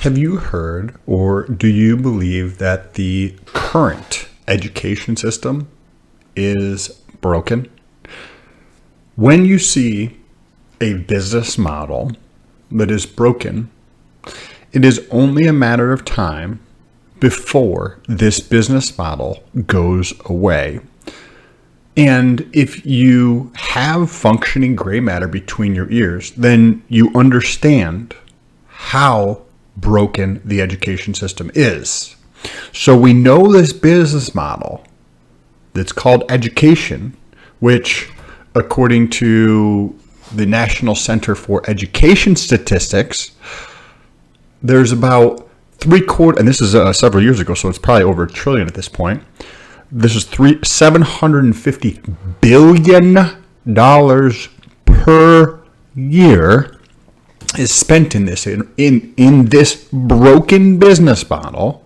Have you heard or do you believe that the current education system is broken? When you see a business model that is broken, it is only a matter of time before this business model goes away. And if you have functioning gray matter between your ears, then you understand how broken the education system is. So we know this business model that's called education, which according to the National Center for Education Statistics, there's about three-quarters, and this is several years ago, so it's probably over $1 trillion at this point. This is $750 billion per year is spent in this in this broken business model.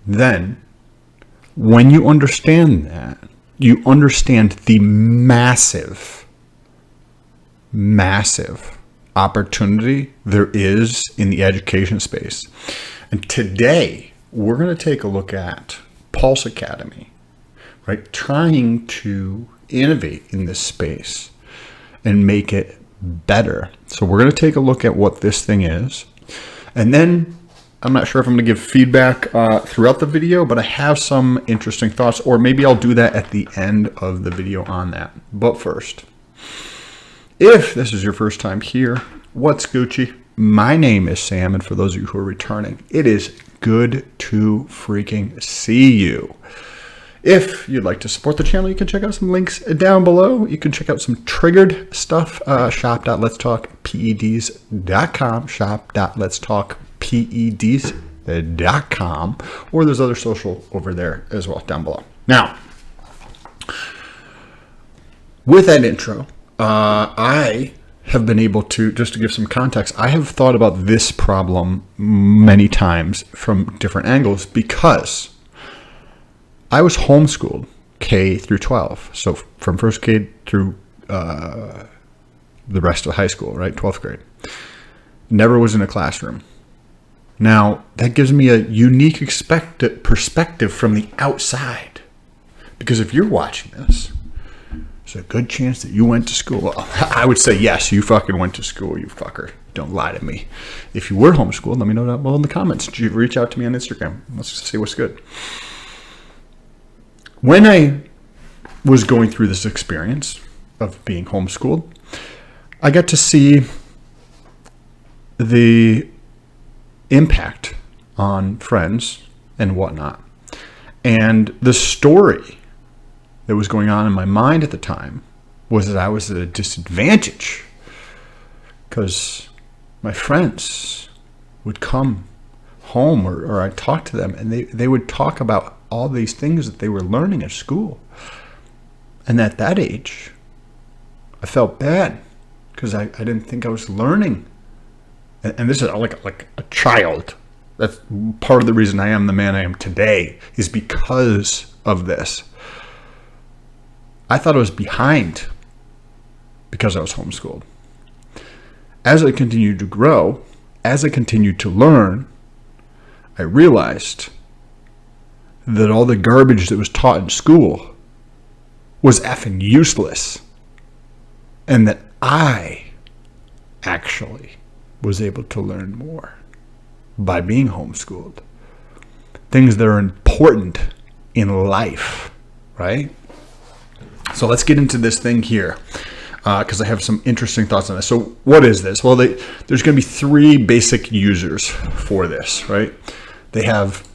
Then, when you understand that, you understand the massive opportunity there is in the education space. And today, we're going to take a look at Pulse Academy, right? Trying to innovate in this space and make it better. So we're going to take a look at what this thing is. And then I'm not sure if I'm going to give feedback throughout the video, but I have some interesting thoughts, or maybe I'll do that at the end of the video on that. But first, if this is your first time here, what's Gucci? My name is Sam, and for those of you who are returning, it is good to freaking see you. If you'd like to support the channel, you can check out some links down below. You can check out some triggered stuff, shop.letstalkpeds.com, shop.letstalkpeds.com, or there's other social over there as well down below. Now, with that intro, I have been able to, just to give some context, I have thought about this problem many times from different angles because I was homeschooled K through 12. So from first grade through the rest of high school, right? 12th grade. Never was in a classroom. Now, that gives me a unique perspective from the outside. Because if you're watching this, there's a good chance that you went to school. Well, I would say yes, you fucking went to school, you fucker. Don't lie to me. If you were homeschooled, let me know down below in the comments. Did you reach out to me on Instagram? Let's see what's good. When I was going through this experience of being homeschooled, I got to see the impact on friends and whatnot. And the story that was going on in my mind at the time was that I was at a disadvantage because my friends would come home or I'd talk to them and they would talk about all these things that they were learning at school. And at that age, I felt bad because I didn't think I was learning. And this is like a child. That's part of the reason I am the man I am today is because of this. I thought I was behind because I was homeschooled. As I continued to grow, as I continued to learn, I realized that all the garbage that was taught in school was effing useless. And that I actually was able to learn more by being homeschooled. Things that are important in life, right? So let's get into this thing here because I have some interesting thoughts on this. So what is this? Well, there's going to be three basic users for this, right? They have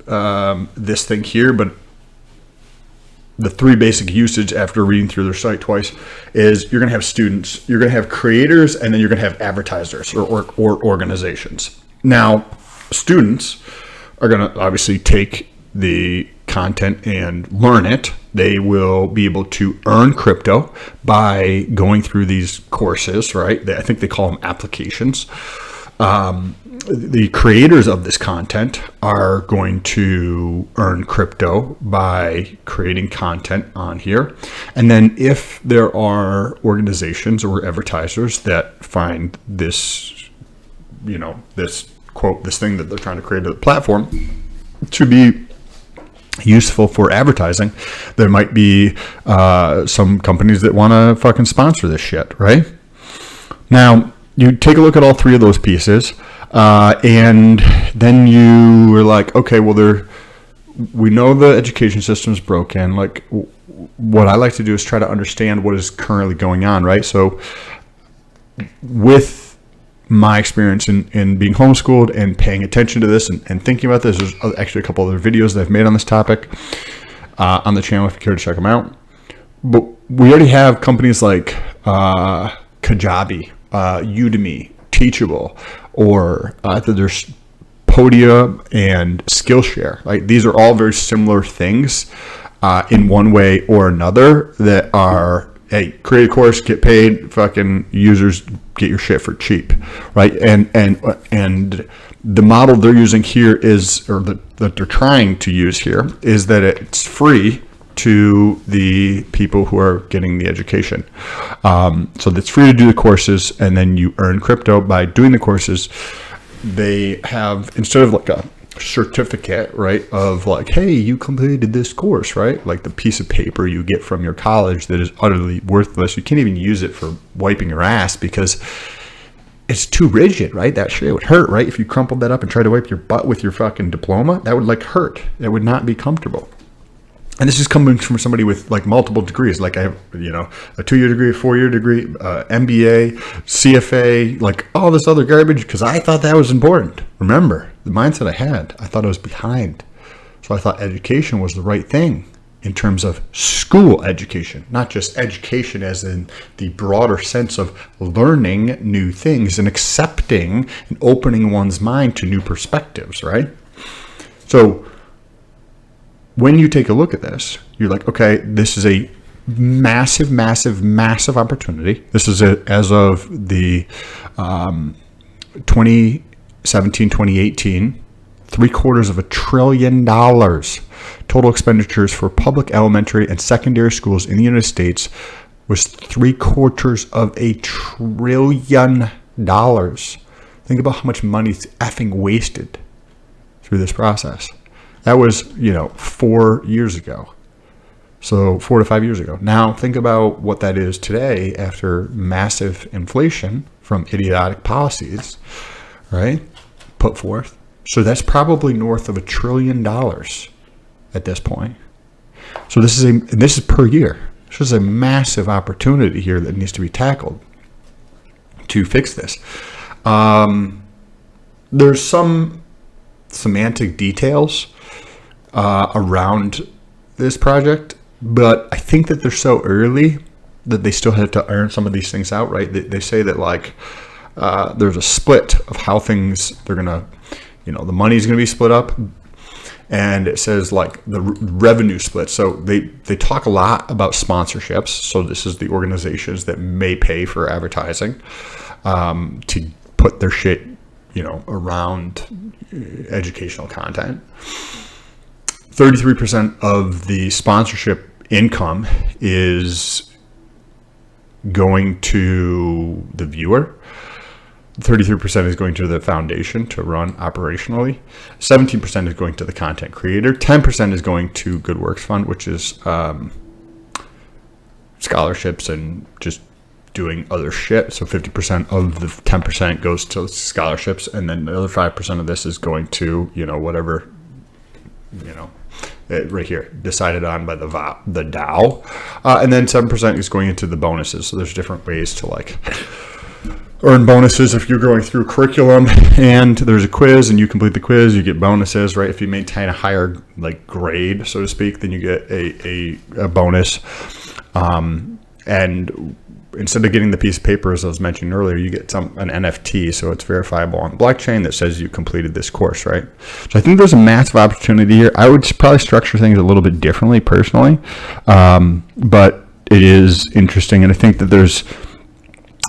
this thing here, but the three basic usage after reading through their site twice is you're going to have students, you're going to have creators, and then you're going to have advertisers or organizations. Now, students are going to obviously take the content and learn it. They will be able to earn crypto by going through these courses, right? I think they call them applications. The creators of this content are going to earn crypto by creating content on here. And then if there are organizations or advertisers that find this, this quote, this thing that they're trying to create a platform to be useful for advertising. There might be some companies that want to fucking sponsor this shit, right? Now, you take a look at all three of those pieces, and then you are like, okay, well, we know the education system is broken. Like, what I like to do is try to understand what is currently going on, right? So, with my experience in being homeschooled and paying attention to this and thinking about this, there's actually a couple other videos that I've made on this topic on the channel if you care to check them out. But we already have companies like Kajabi, Udemy, Teachable, or there's Podia and Skillshare. Like, these are all very similar things in one way or another that are, hey, create a course, get paid, fucking users get your shit for cheap, right? And the model they're using here is, or that they're trying to use here, is that it's free to the people who are getting the education. So it's free to do the courses, and then you earn crypto by doing the courses. They have, instead of like a certificate, right, of like, hey, you completed this course, right, like the piece of paper you get from your college that is utterly worthless. You can't even use it for wiping your ass because it's too rigid, right? That shit would hurt, right? If you crumpled that up and tried to wipe your butt with your fucking diploma, that would like hurt. It would not be comfortable. And this is coming from somebody with like multiple degrees. Like I have, a 2-year degree, a 4-year degree, MBA, CFA, like all this other garbage, because I thought that was important. Remember, the mindset I had, I thought I was behind. So I thought education was the right thing in terms of school education, not just education as in the broader sense of learning new things and accepting and opening one's mind to new perspectives, right? So when you take a look at this, you're like, okay, this is a massive, massive, massive opportunity. This is as of the 2017, 2018, $750 billion total expenditures for public elementary and secondary schools in the United States was $750 billion. Think about how much money is effing wasted through this process. That was, 4 years ago. So 4 to 5 years ago. Now think about what that is today after massive inflation from idiotic policies, right, put forth. So that's probably north of $1 trillion at this point. So this is per year. This is a massive opportunity here that needs to be tackled to fix this. There's some semantic details around this project, but I think that they're so early that they still have to iron some of these things out, right? They say that like there's a split of how things they're gonna, the money's gonna be split up, and it says like the revenue split. So they talk a lot about sponsorships. So this is the organizations that may pay for advertising to put their shit, around educational content. 33% of the sponsorship income is going to the viewer. 33% is going to the foundation to run operationally. 17% is going to the content creator. 10% is going to Good Works Fund, which is scholarships and just doing other shit. So 50% of the 10% goes to scholarships, and then the other 5% of this is going to, whatever, right here, decided on by the DAO. And then 7% is going into the bonuses. So there's different ways to like earn bonuses if you're going through curriculum and there's a quiz and you complete the quiz, you get bonuses, right? If you maintain a higher like grade, so to speak, then you get a bonus. And instead of getting the piece of paper, as I was mentioning earlier, you get an NFT, so it's verifiable on the blockchain that says you completed this course, right? So I think there's a massive opportunity here. I would probably structure things a little bit differently personally, but it is interesting, and I think that there's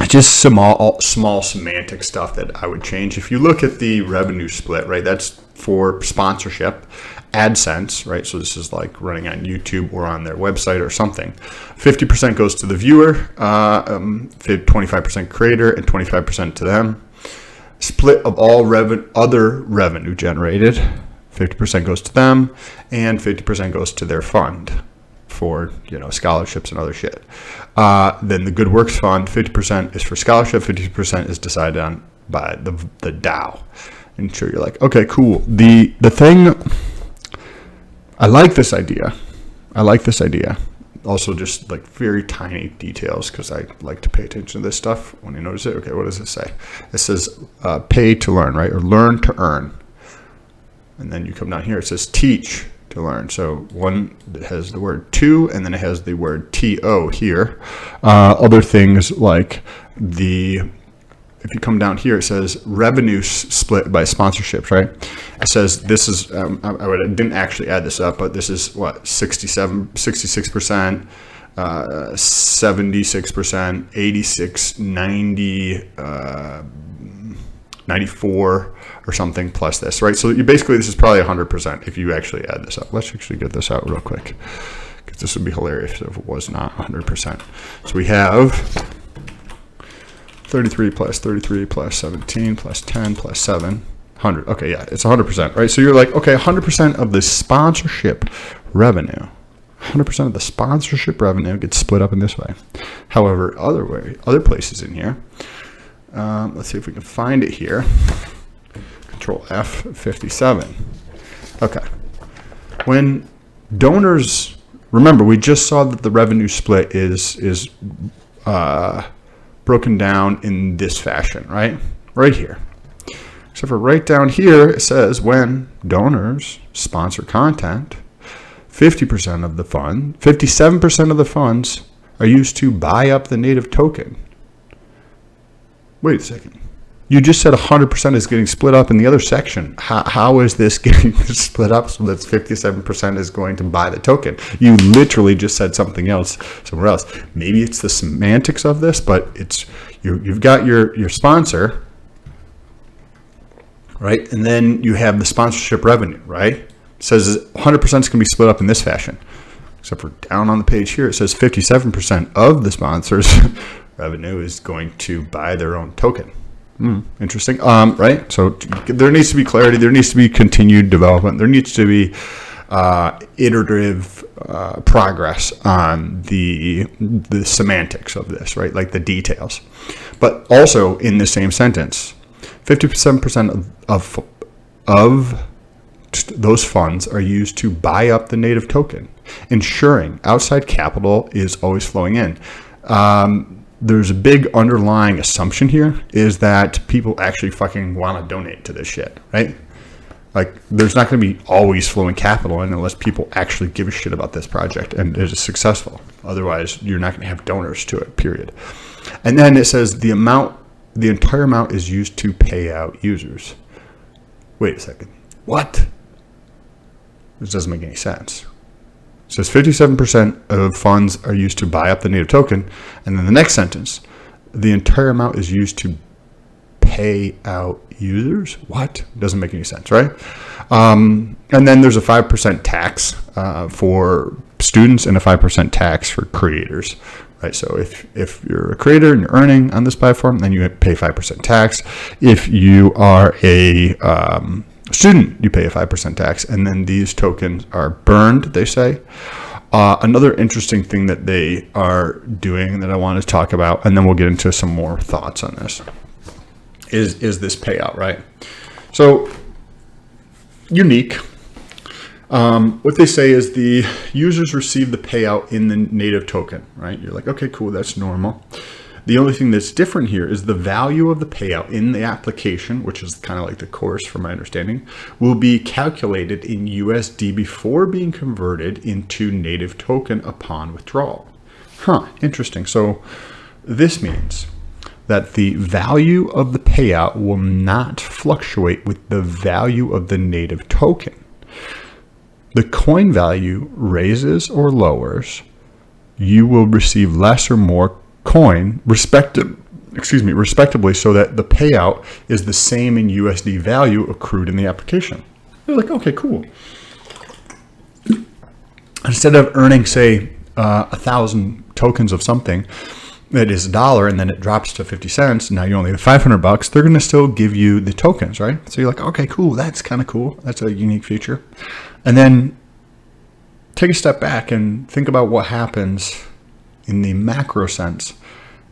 just small semantic stuff that I would change. If you look at the revenue split, right, that's for sponsorship, AdSense, right? So this is like running on YouTube or on their website or something. 50% goes to the viewer, 25% creator, and 25% to them. split of all other revenue generated. 50% goes to them, and 50% goes to their fund for, scholarships and other shit. Then the Good Works Fund, 50% is for scholarship, 50% is decided on by the DAO. And sure, you're like, okay, cool. The thing, I like this idea. Also, just like very tiny details, because I like to pay attention to this stuff when you notice it. Okay, what does it say? It says pay to learn, right? Or learn to earn. And then you come down here, it says teach to learn. So one that has the word to, and then it has the word TO here. Other things like if you come down here, it says revenue split by sponsorships, right? It says this is, I didn't actually add this up, but this is what, 66%, 76%, 86, 90, 94 or something plus this, right? So this is probably 100% if you actually add this up. Let's actually get this out real quick, because this would be hilarious if it was not 100%. So we have 33 plus 17 plus 10 plus 7, 100. Okay, yeah, it's 100%, right? So you're like, okay, 100% of the sponsorship revenue, 100% of the sponsorship revenue gets split up in this way. However, other places in here, let's see if we can find it here. Control F, 57. Okay. When donors, remember, we just saw that the revenue split is broken down in this fashion, right? Right here. Except for right down here, it says when donors sponsor content, 50% of the fund, 57% of the funds are used to buy up the native token. Wait a second. You just said 100% is getting split up in the other section. How is this getting split up so that 57% is going to buy the token? You literally just said something else somewhere else. Maybe it's the semantics of this, but it's you've got your sponsor, right? And then you have the sponsorship revenue, right? It says 100% is going to be split up in this fashion. Except for down on the page here, it says 57% of the sponsors' revenue is going to buy their own token. Interesting. Right. So there needs to be clarity. There needs to be continued development. There needs to be iterative progress on the semantics of this, right? Like the details. But also in the same sentence, 57% of those funds are used to buy up the native token, ensuring outside capital is always flowing in. There's a big underlying assumption here is that people actually fucking want to donate to this shit, right? Like, there's not going to be always flowing capital in unless people actually give a shit about this project and it is successful. Otherwise, you're not going to have donors to it, period. And then it says the entire amount is used to pay out users. Wait a second. What? This doesn't make any sense. It says 57% of funds are used to buy up the native token. And then the next sentence, the entire amount is used to pay out users. What? Doesn't make any sense, right? And then there's a 5% tax for students and a 5% tax for creators, right? So if you're a creator and you're earning on this platform, then you pay 5% tax. If you are a student, you pay a 5% tax, and then these tokens are burned, they say. Another interesting thing that they are doing that I want to talk about, and then we'll get into some more thoughts on this, is this payout, right? So, unique. What they say is the users receive the payout in the native token, right? You're like, okay, cool, that's normal. The only thing that's different here is the value of the payout in the application, which is kind of like the course from my understanding, will be calculated in USD before being converted into native token upon withdrawal. Interesting. So this means that the value of the payout will not fluctuate with the value of the native token. The coin value raises or lowers, you will receive less or more coin respectively, so that the payout is the same in USD value accrued in the application. They're like, okay, cool. Instead of earning, say, 1,000 tokens of something, it is $1 and then it drops to 50 cents. Now you only have $500. They're going to still give you the tokens, right? So you're like, okay, cool. That's kind of cool. That's a unique feature. And then take a step back and think about what happens in the macro sense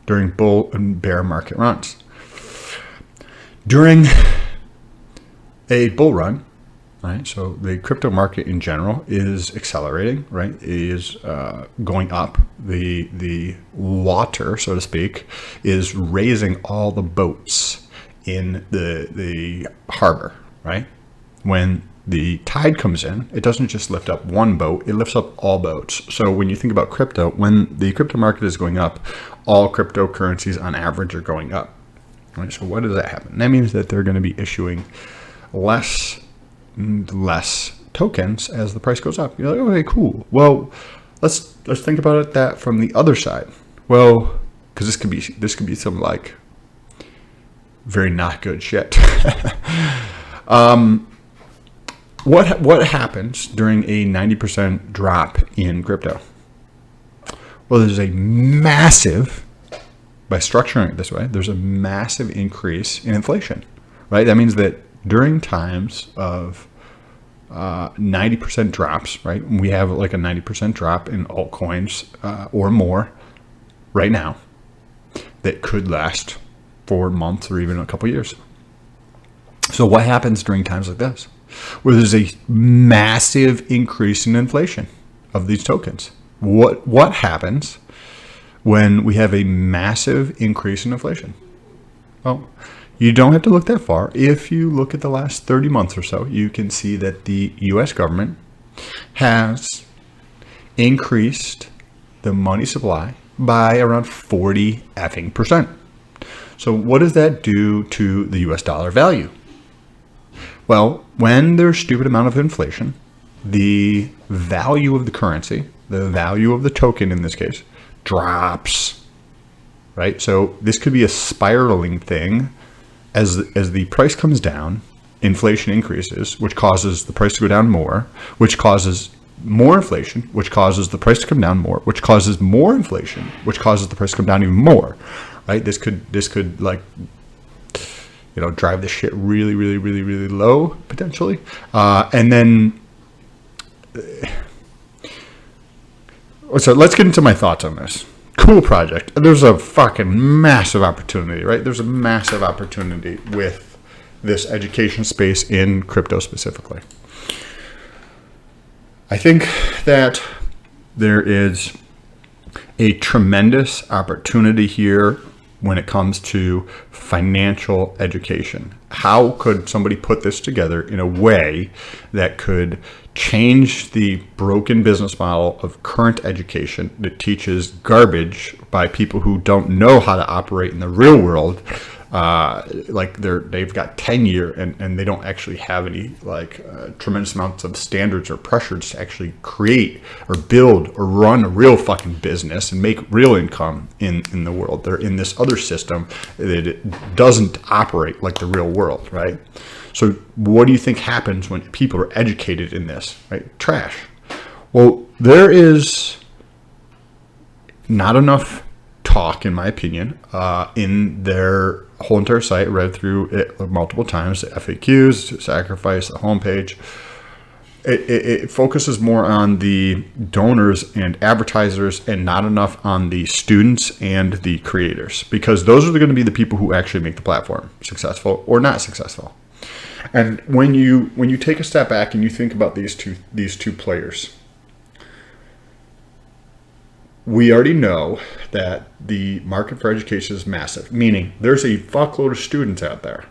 during bull and bear market runs. During a bull run, right? So the crypto market in general is accelerating, right? It is going up. The water, so to speak, is raising all the boats in the harbor, right? When the tide comes in, it doesn't just lift up one boat, it lifts up all boats. So when you think about crypto, when the crypto market is going up, all cryptocurrencies on average are going up, right? So what does that happen? That means that they're going to be issuing less tokens as the price goes up. You're like, okay, cool. Well, let's think about it that from the other side. Well, because this could be some like very not good shit. What happens during a 90% drop in crypto? Well, there's a massive, by structuring it this way, there's a massive increase in inflation, right? That means that during times of 90% drops, right? We have like a 90% drop in altcoins or more right now that could last for months or even a couple years. So what happens during times like this, where there's a massive increase in inflation of these tokens? What happens when we have a massive increase in inflation? Well, you don't have to look that far. If you look at the last 30 months or so, you can see that the U.S. government has increased the money supply by around 40%. So what does that do to the U.S. dollar value? Well, when there's stupid amount of inflation, the value of the currency, the value of the token in this case, drops, right? So this could be a spiraling thing. As the price comes down, inflation increases, which causes the price to go down more, which causes more inflation, which causes the price to come down more, which causes more inflation, which causes the price to come down even more, right? This could like, drive the shit really, really, really, really low potentially. And then, so let's get into my thoughts on this. Cool project. There's a fucking massive opportunity, right? There's a massive opportunity with this education space in crypto specifically. I think that there is a tremendous opportunity here when it comes to financial education. How could somebody put this together in a way that could change the broken business model of current education that teaches garbage by people who don't know how to operate in the real world? Like they've got tenure and they don't actually have any tremendous amounts of standards or pressures to actually create or build or run a real fucking business and make real income in the world. They're in this other system that it doesn't operate like the real world, right? So what do you think happens when people are educated in this, right? Trash. Well, there is not enough talk, in my opinion, in their whole entire site. Read through it multiple times, the FAQs, Sacrifice, the homepage. It focuses more on the donors and advertisers and not enough on the students and the creators, because those are going to be the people who actually make the platform successful or not successful. And when you take a step back and you think about these two players, we already know that the market for education is massive, meaning there's a fuckload of students out there,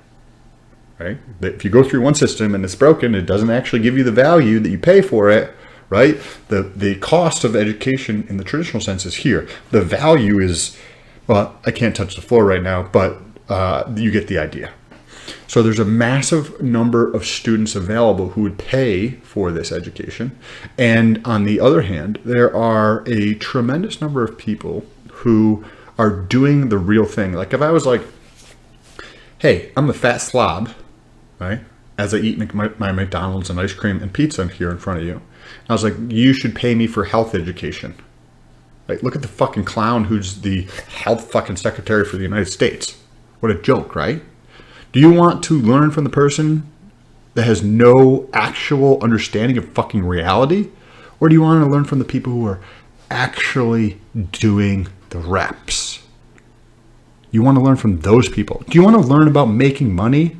right? That if you go through one system and it's broken, it doesn't actually give you the value that you pay for it, right? The cost of education in the traditional sense is here. The value is, well, I can't touch the floor right now, but you get the idea. So there's a massive number of students available who would pay for this education. And on the other hand, there are a tremendous number of people who are doing the real thing. Like if I was like, hey, I'm a fat slob, right? As I eat my McDonald's and ice cream and pizza here in front of you. I was like, you should pay me for health education. Right? Look at the fucking clown who's the health fucking secretary for the United States. What a joke, right? Do you want to learn from the person that has no actual understanding of fucking reality? Or do you want to learn from the people who are actually doing the reps? You want to learn from those people. Do you want to learn about making money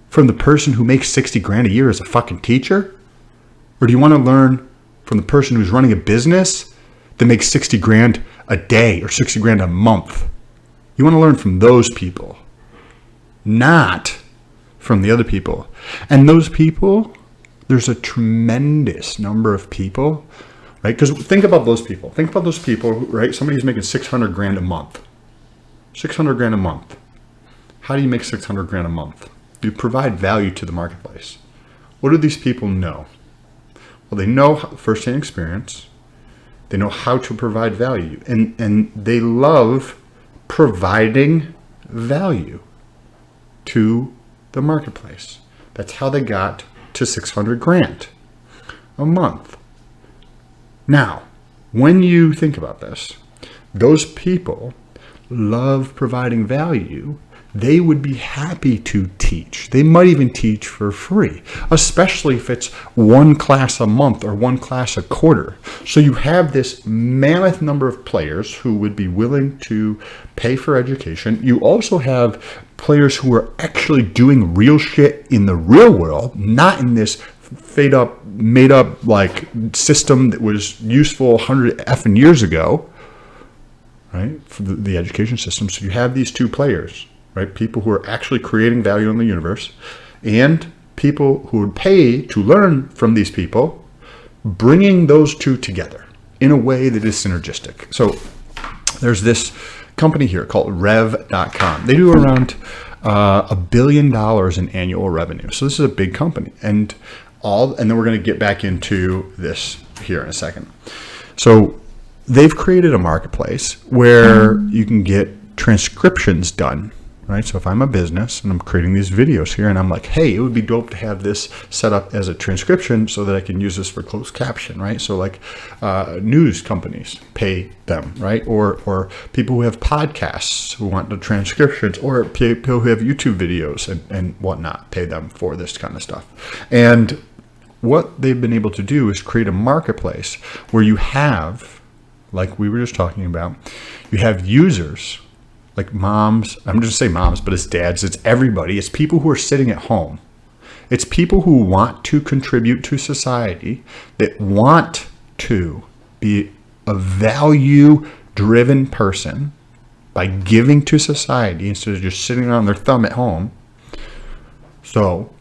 from the person who makes 60 grand a year as a fucking teacher? Or do you want to learn from the person who's running a business that makes 60 grand a day or 60 grand a month? You want to learn from those people, not from the other people. And those people, there's a tremendous number of people, right? Because think about those people. Think about those people, right? Somebody who's making 600 grand a month. 600 grand a month. How do you make 600 grand a month? You provide value to the marketplace. What do these people know? Well, they know firsthand experience. They know how to provide value. And they love providing value to the marketplace. That's how they got to 600 grand a month. Now, when you think about this, those people love providing value. They would be happy to teach. They might even teach for free, especially if it's one class a month or one class a quarter. So you have this mammoth number of players who would be willing to pay for education. You also have players who are actually doing real shit in the real world, not in this made up like system that was useful 100 effing years ago, right? For the education system. So you have these two players, right? People who are actually creating value in the universe and people who would pay to learn from these people, bringing those two together in a way that is synergistic. So there's this company here called Rev.com. They do around $1 billion in annual revenue. So this is a big company. And then we're going to get back into this here in a second. So they've created a marketplace where you can get transcriptions done, right? So if I'm a business and I'm creating these videos here and I'm like, hey, it would be dope to have this set up as a transcription so that I can use this for closed caption, right? So like news companies pay them, right? Or people who have podcasts who want the transcriptions, or people who have YouTube videos and whatnot, pay them for this kind of stuff. And what they've been able to do is create a marketplace where you have, like we were just talking about, you have users like moms. I'm just say moms, but it's dads, it's everybody. It's people who are sitting at home. It's people who want to contribute to society, that want to be a value-driven person by giving to society instead of just sitting on their thumb at home. So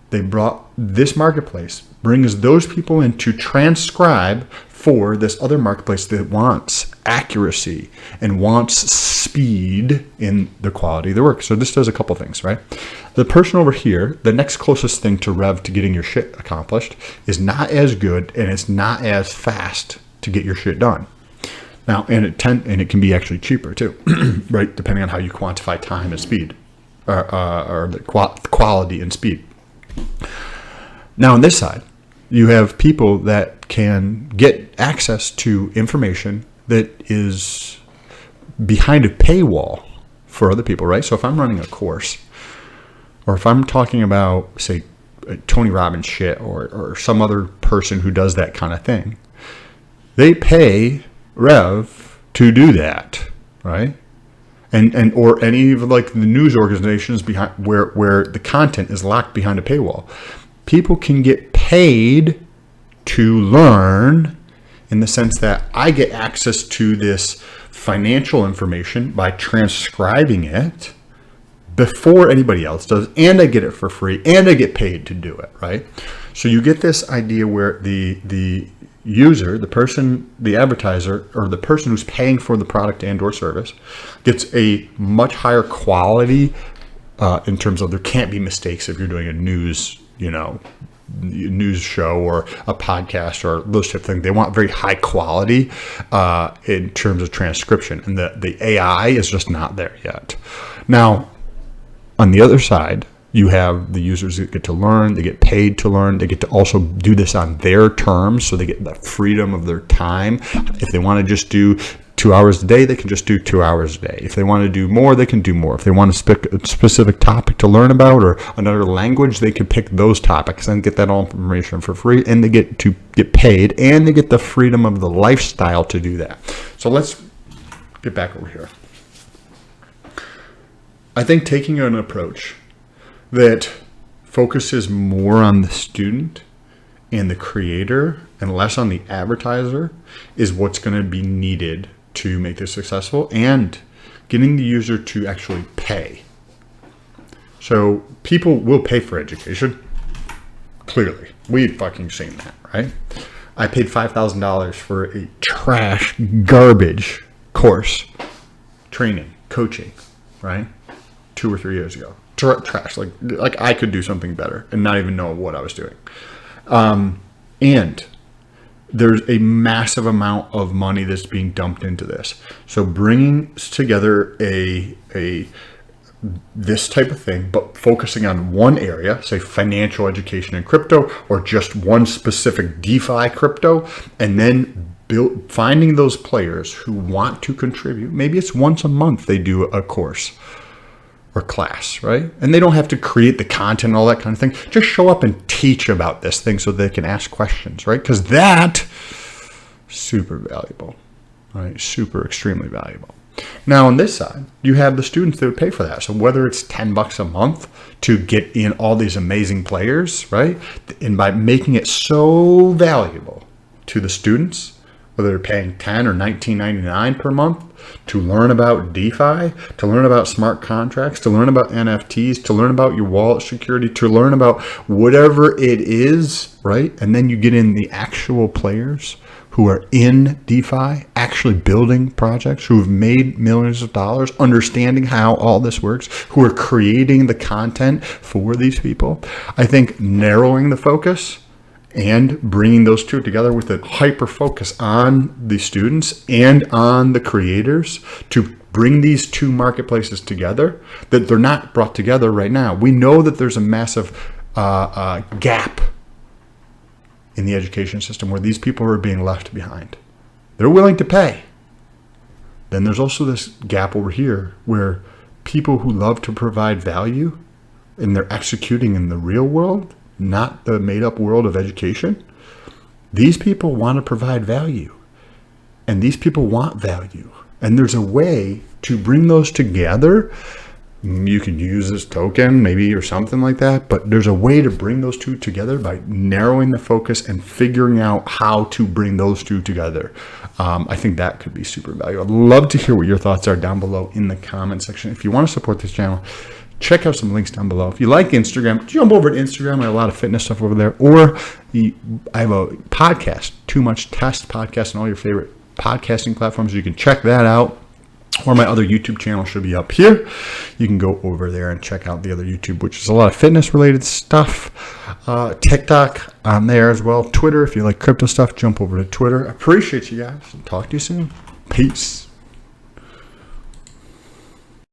they brought this marketplace, brings those people in to transcribe for this other marketplace that wants accuracy and wants speed in the quality of the work. So this does a couple things, right? The person over here, the next closest thing to Rev to getting your shit accomplished, is not as good and it's not as fast to get your shit done. Now, and it can be actually cheaper too, right? Depending on how you quantify time and speed, or the quality and speed. Now on this side, you have people that can get access to information that is behind a paywall for other people, right? So if I'm running a course, or if I'm talking about, say, Tony Robbins shit, or some other person who does that kind of thing, they pay Rev to do that, right? And or any of like the news organizations behind where the content is locked behind a paywall. People can get paid to learn, in the sense that I get access to this financial information by transcribing it before anybody else does, and I get it for free, and I get paid to do it, right? So you get this idea where the user, the person, the advertiser, or the person who's paying for the product and or service gets a much higher quality in terms of there can't be mistakes if you're doing a news show or a podcast or those type of things. They want very high quality in terms of transcription, and the AI is just not there yet. Now, on the other side, You have the users that get to learn, they get paid to learn, they get to also do this on their terms, so they get the freedom of their time. If they want to just do 2 hours a day, they can just do 2 hours a day. If they want to do more, they can do more. If they want a specific topic to learn about or another language, they can pick those topics and get that all information for free, and they get to get paid, and they get the freedom of the lifestyle to do that. So let's get back over here. I think taking an approach that focuses more on the student and the creator and less on the advertiser is what's going to be needed to make this successful, and getting the user to actually pay. So people will pay for education. Clearly, we've fucking seen that, right? I paid $5,000 for a trash, garbage course, training, coaching, right? 2 or 3 years ago. Trash, like I could do something better and not even know what I was doing. And there's a massive amount of money that's being dumped into this. So bringing together this type of thing, but focusing on one area, say financial education and crypto, or just one specific DeFi crypto, and then finding those players who want to contribute. Maybe it's once a month they do a course or class, right? And they don't have to create the content and all that kind of thing. Just show up and teach about this thing so they can ask questions, right? Because that, super valuable, right? Super, extremely valuable. Now on this side, you have the students that would pay for that. So whether it's $10 a month to get in all these amazing players, right? And by making it so valuable to the students, whether they're paying $10 or $19.99 per month to learn about DeFi, to learn about smart contracts, to learn about NFTs, to learn about your wallet security, to learn about whatever it is, right? And then you get in the actual players who are in DeFi, actually building projects, who have made millions of dollars, understanding how all this works, who are creating the content for these people. I think narrowing the focus and bringing those two together with a hyper focus on the students and on the creators to bring these two marketplaces together, that they're not brought together right now. We know that there's a massive gap in the education system where these people are being left behind. They're willing to pay. Then there's also this gap over here where people who love to provide value and they're executing in the real world, not the made-up world of education. These people want to provide value, and these people want value. And there's a way to bring those together. You can use this token maybe or something like that, but there's a way to bring those two together by narrowing the focus and figuring out how to bring those two together. I think that could be super valuable. I'd love to hear what your thoughts are down below in the comment section. If you want to support this channel, check out some links down below. If you like Instagram, jump over to Instagram. I have a lot of fitness stuff over there. Or I have a podcast, Too Much Test podcast, on all your favorite podcasting platforms. You can check that out. Or my other YouTube channel should be up here. You can go over there and check out the other YouTube, which is a lot of fitness related stuff. TikTok on there as well. Twitter, if you like crypto stuff, jump over to Twitter. I appreciate you guys. Talk to you soon. Peace.